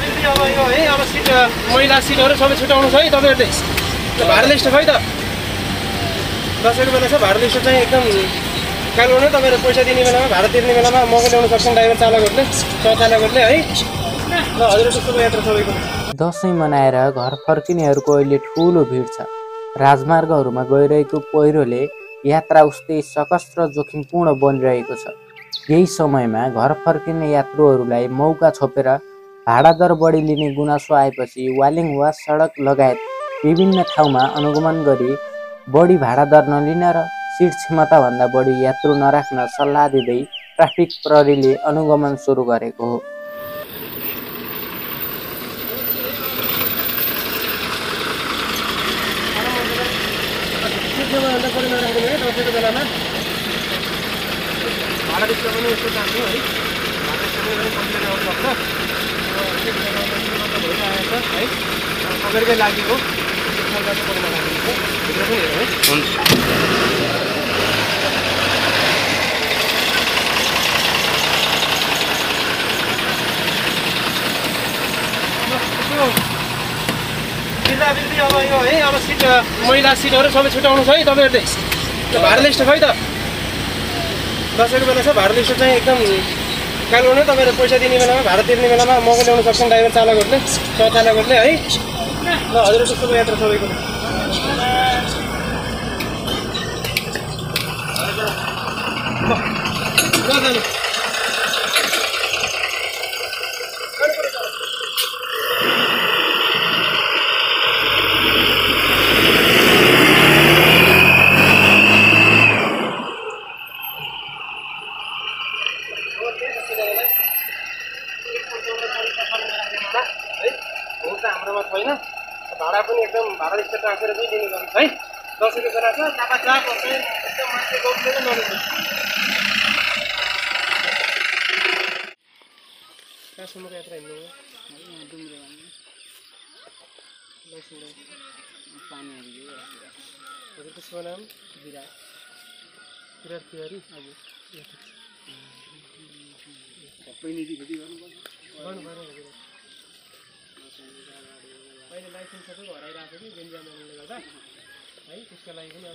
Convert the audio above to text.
बिल्कुल अब यो है अब सिट महिला सिटहरू सबै छुटाउनु छ है तपाईँहरूले भाडा लिस्ट खै त दसैँको बेला छ भाडा लिस्ट चाहिँ एकदम कालो नै तपाईँहरू पैसा दिने बेलामा भाडा तिर्ने बेलामा मौका ल्याउन सक्छन् ड्राइभर चालकहरूले चालकहरूले है ल हजुरको शुभयात्रा सबैको दसैँ मनाएर घर फर्किनेहरूको अहिले ठुलो भिड छ। राजमार्गहरूमा गइरहेको पहिरोले यात्रा उस्तै सकस र जोखिमपूर्ण बनिरहेको छ। यही समयमा घर फर्किने यात्रुहरूलाई मौका छोपेर भाडा दर बढी लिने गुनासो आएपछि वालिङवा सडक लगायत विभिन्न ठाउँमा अनुगमन गरी बढी भाडा दर नलिन र सिट क्षमताभन्दा बढी यात्रु नराख्न सल्लाह दिँदै ट्राफिक प्रहरीले अनुगमन सुरु गरेको हो। दसैँको बेलामा भाडा लिस्ट पनि यस्तो चाहन्छु है भाडा लिस्ट पनि कम्प्लेन आउनु सक्छ भइरहेको छ है तपाईँकै लागि हो सरकारको परमा लागेको छ भित्र पनि हेरौँ है हुन्छ बिल्ला बिल्ली अब यो है अब सिट महिला सिटहरू सबै छुटाउनु छ है तपाईँहरूले भाडा लिस्ट खै त दसैँको बेला छ भाडा लिस्ट चाहिँ एकदम कालो नै तपाईँहरू पैसा दिने बेलामा भाडा तिर्ने बेलामा मौका ल्याउन सक्छन् ड्राइभर चालकहरूले चालकहरूले है ल हजुरको शुभयात्रा सबैको हाम्रोमा छैन भाडा पनि एकदम भाडा लिस्ट राखेर चाहिँ दिने गर्नु है दसैँको बेला छ चापाचाप एकदम मान्छे गौले नै नलिन्छ कहाँसम्मको यात्रा हिँड्नु हजुरको शुभ नाम विराट तिवारी हजुर गर्नु अहिले लाइसेन्स सबै हराइरहेको थियो कि बेन्जामिनले गर्दा है त्यसको लागि पनि